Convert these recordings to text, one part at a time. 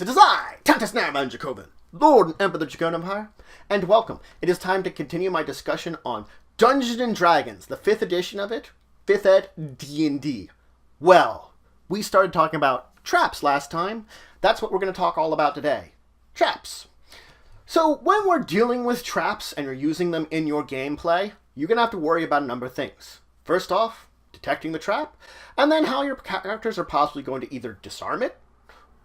it is I, Dracovin, Lord and Emperor of the Dracovin Empire, and welcome. It is time to continue my discussion on Dungeons & Dragons, the 5th edition of it, 5th ed D&D. Well, we started talking about traps last time. That's what we're going to talk all about today. Traps. So when we're dealing with traps and you're using them in your gameplay, you're going to have to worry about a number of things. First off, detecting the trap, and then how your characters are possibly going to either disarm it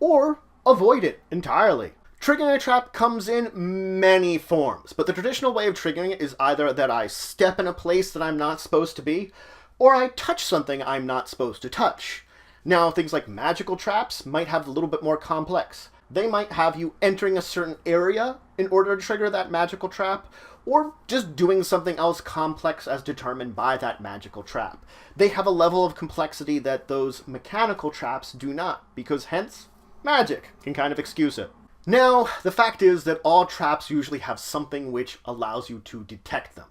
or avoid it entirely. Triggering a trap comes in many forms, but the traditional way of triggering it is either that I step in a place that I'm not supposed to be, or I touch something I'm not supposed to touch. Now, things like magical traps might have a little bit more complex. They might have you entering a certain area in order to trigger that magical trap, or just doing something else complex as determined by that magical trap. They have a level of complexity that those mechanical traps do not, because hence, magic can kind of excuse it. Now, the fact is that all traps usually have something which allows you to detect them.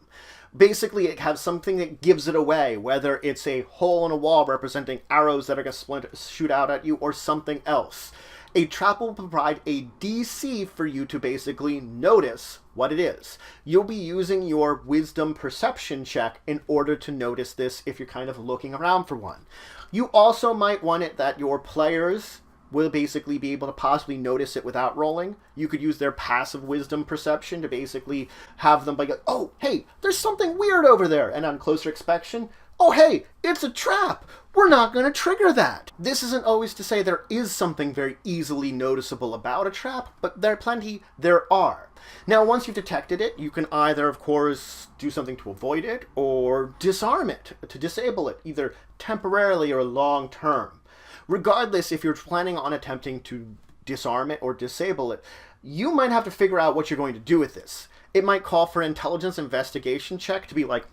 Basically, it has something that gives it away, whether it's a hole in a wall representing arrows that are going to shoot out at you or something else. A trap will provide a DC for you to basically notice what it is. You'll be using your wisdom perception check in order to notice this if you're kind of looking around for one. You also might want it that your players will basically be able to possibly notice it without rolling. You could use their passive wisdom perception to basically have them like, oh, hey, there's something weird over there. And on closer inspection, oh, hey, it's a trap. We're not going to trigger that. This isn't always to say there is something very easily noticeable about a trap, but there are. Now, once you've detected it, you can either, of course, do something to avoid it or disarm it, to disable it, either temporarily or long term. Regardless, if you're planning on attempting to disarm it or disable it, you might have to figure out what you're going to do with this. It might call for an intelligence investigation check to be like,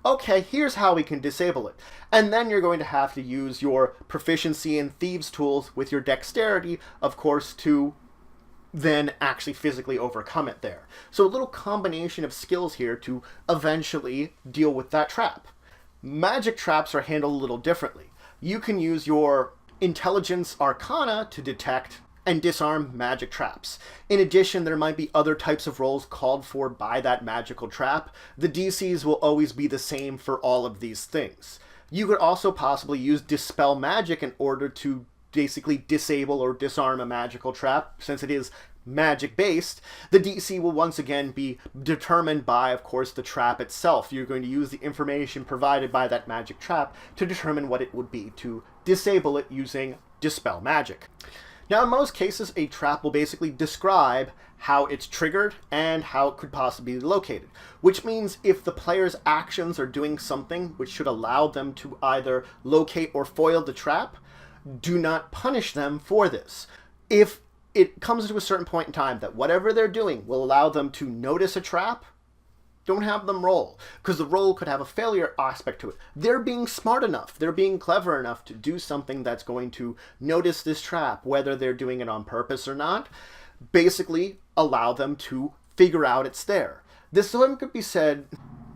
okay, here's how we can disable it. And then you're going to have to use your proficiency in thieves' tools with your dexterity, of course, to then actually physically overcome it there. So a little combination of skills here to eventually deal with that trap. Magic traps are handled a little differently. You can use your intelligence arcana to detect and disarm magic traps. In addition, there might be other types of rolls called for by that magical trap. The DCs will always be the same for all of these things. You could also possibly use Dispel Magic in order to basically disable or disarm a magical trap. Since it is magic-based, the DC will once again be determined by, of course, the trap itself. You're going to use the information provided by that magic trap to determine what it would be to disable it using Dispel Magic. Now, in most cases, a trap will basically describe how it's triggered and how it could possibly be located, which means if the player's actions are doing something which should allow them to either locate or foil the trap, do not punish them for this. If it comes to a certain point in time that whatever they're doing will allow them to notice a trap, don't have them roll, because the roll could have a failure aspect to it. They're being smart enough, they're being clever enough to do something that's going to notice this trap, whether they're doing it on purpose or not. Basically, allow them to figure out it's there. This one could be said,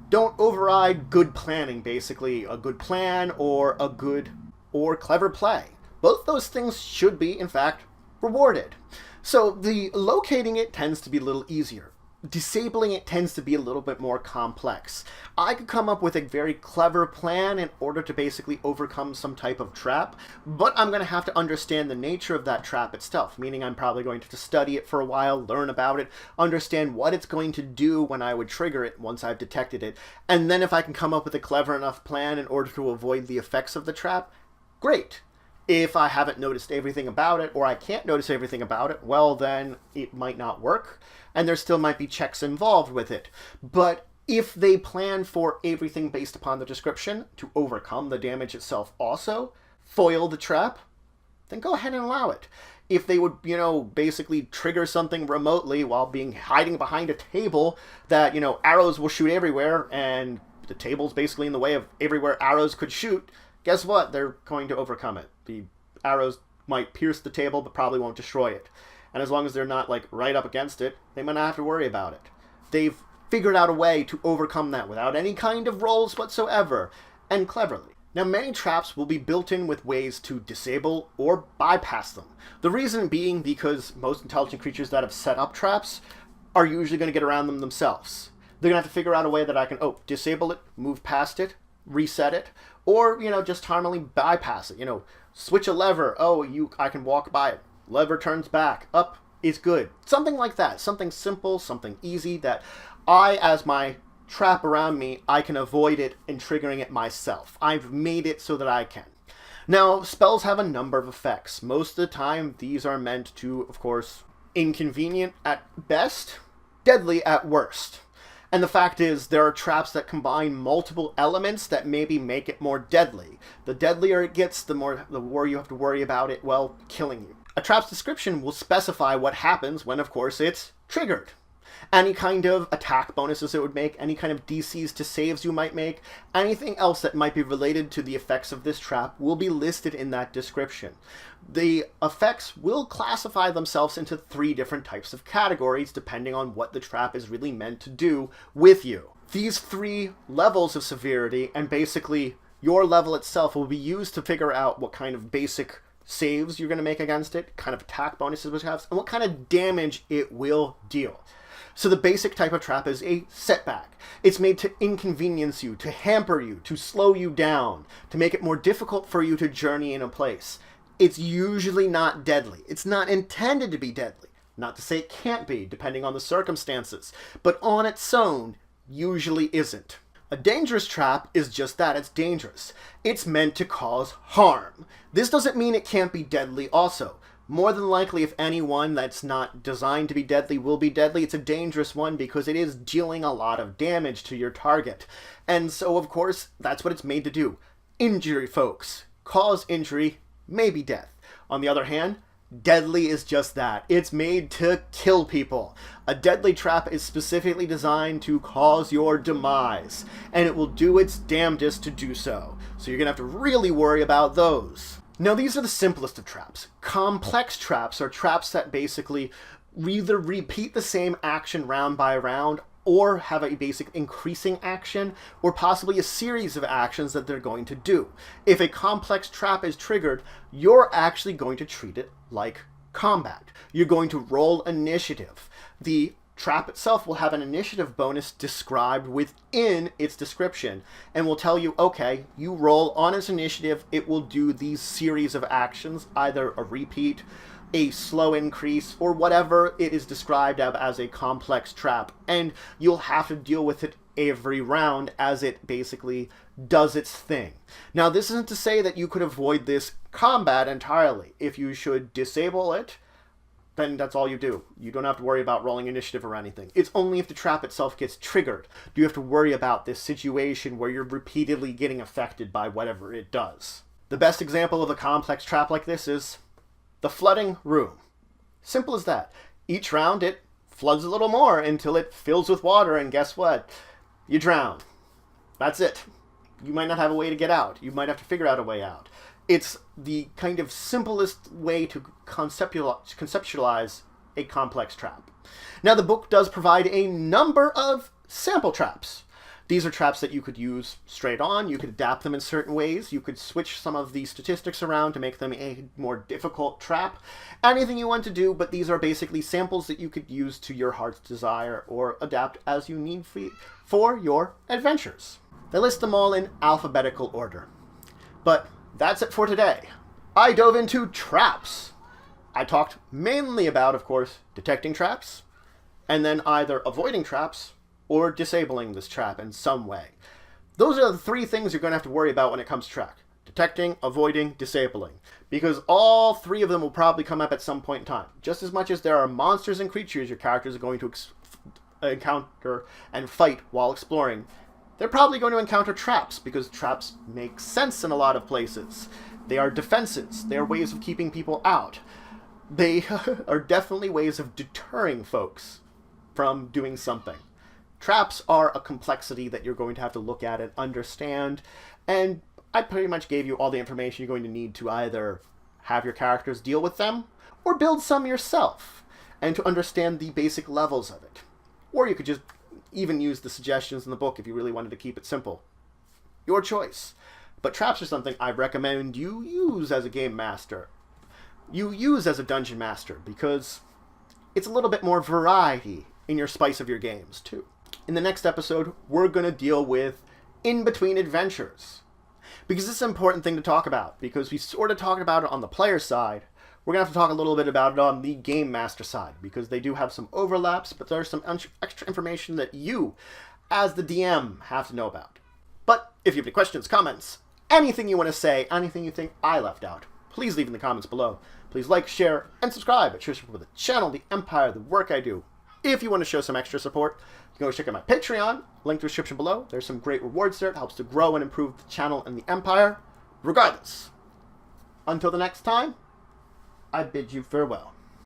don't override good planning, basically. A good plan or a good or clever play. Both those things should be, in fact, rewarded. So the locating it tends to be a little easier. Disabling it tends to be a little bit more complex. I could come up with a very clever plan in order to basically overcome some type of trap, but I'm going to have to understand the nature of that trap itself, meaning I'm probably going to study it for a while, learn about it, understand what it's going to do when I would trigger it once I've detected it, and then if I can come up with a clever enough plan in order to avoid the effects of the trap, great. If I haven't noticed everything about it, or I can't notice everything about it, well, then it might not work, and there still might be checks involved with it. But if they plan for everything based upon the description to overcome the damage itself also, foil the trap, then go ahead and allow it. If they would, basically trigger something remotely while hiding behind a table that, arrows will shoot everywhere, and the table's basically in the way of everywhere arrows could shoot, guess what? They're going to overcome it. The arrows might pierce the table, but probably won't destroy it. And as long as they're not, right up against it, they might not have to worry about it. They've figured out a way to overcome that without any kind of rolls whatsoever, and cleverly. Now, many traps will be built in with ways to disable or bypass them. The reason being because most intelligent creatures that have set up traps are usually going to get around them themselves. They're going to have to figure out a way that I can, disable it, move past it, reset it, or, just harmlessly bypass it. Switch a lever. I can walk by it. Lever turns back. Up is good. Something like that. Something simple, something easy that I, as my trap around me, I can avoid it and triggering it myself. I've made it so that I can. Now, spells have a number of effects. Most of the time, these are meant to, of course, inconvenient at best, deadly at worst. And the fact is, there are traps that combine multiple elements that maybe make it more deadly. The deadlier it gets, the more you have to worry about it, killing you. A trap's description will specify what happens when, of course, it's triggered. Any kind of attack bonuses it would make, any kind of DCs to saves you might make, anything else that might be related to the effects of this trap will be listed in that description. The effects will classify themselves into 3 different types of categories depending on what the trap is really meant to do with you. These 3 levels of severity, and basically your level itself, will be used to figure out what kind of basic saves you're going to make against it, kind of attack bonuses it has, and what kind of damage it will deal. So the basic type of trap is a setback. It's made to inconvenience you, to hamper you, to slow you down, to make it more difficult for you to journey in a place. It's usually not deadly. It's not intended to be deadly. Not to say it can't be, depending on the circumstances, but on its own, usually isn't. A dangerous trap is just that, it's dangerous. It's meant to cause harm. This doesn't mean it can't be deadly also. More than likely, if any one that's not designed to be deadly will be deadly, it's a dangerous one because it is dealing a lot of damage to your target. And so, of course, that's what it's made to do. Injury, folks. Cause injury, maybe death. On the other hand, deadly is just that. It's made to kill people. A deadly trap is specifically designed to cause your demise, and it will do its damnedest to do so. So you're going to have to really worry about those. Now, these are the simplest of traps. Complex traps are traps that basically either repeat the same action round by round or have a basic increasing action or possibly a series of actions that they're going to do. If a complex trap is triggered, you're actually going to treat it like combat. You're going to roll initiative. The trap itself will have an initiative bonus described within its description and will tell you, okay, you roll on its initiative, it will do these series of actions, either a repeat, a slow increase, or whatever it is described as a complex trap, and you'll have to deal with it every round as it basically does its thing. Now, this isn't to say that you could avoid this combat entirely. If you should disable it, then that's all you do. You don't have to worry about rolling initiative or anything. It's only if the trap itself gets triggered do you have to worry about this situation where you're repeatedly getting affected by whatever it does. The best example of a complex trap like this is the flooding room. Simple as that. Each round it floods a little more until it fills with water, and guess what? You drown. That's it. You might not have a way to get out. You might have to figure out a way out. It's the kind of simplest way to conceptualize a complex trap. Now, the book does provide a number of sample traps. These are traps that you could use straight on. You could adapt them in certain ways. You could switch some of the statistics around to make them a more difficult trap. Anything you want to do, but these are basically samples that you could use to your heart's desire or adapt as you need for your adventures. They list them all in alphabetical order. But that's it for today. I dove into traps. I talked mainly about, of course, detecting traps, and then either avoiding traps or disabling this trap in some way. Those are the 3 things you're going to have to worry about when it comes to trap. Detecting, avoiding, disabling. Because all 3 of them will probably come up at some point in time. Just as much as there are monsters and creatures your characters are going to encounter and fight while exploring, they're probably going to encounter traps, because traps make sense in a lot of places. They are defenses. They are ways of keeping people out. They are definitely ways of deterring folks from doing something. Traps are a complexity that you're going to have to look at and understand, and I pretty much gave you all the information you're going to need to either have your characters deal with them, or build some yourself, and to understand the basic levels of it. Or you could just even use the suggestions in the book if you really wanted to keep it simple. Your choice. But traps are something I recommend you use as a game master. You use as a dungeon master, because it's a little bit more variety in your spice of your games, too. In the next episode, we're going to deal with in-between adventures. Because this is an important thing to talk about, because we sort of talked about it on the player side. We're going to have to talk a little bit about it on the game master side, because they do have some overlaps, but there's some extra information that you, as the DM, have to know about. But if you have any questions, comments, anything you want to say, anything you think I left out, please leave in the comments below. Please like, share, and subscribe. It shows support the channel, the Empire, the work I do. If you want to show some extra support, you can go check out my Patreon, link to the description below. There's some great rewards there. It helps to grow and improve the channel and the Empire. Regardless, until the next time, I bid you farewell.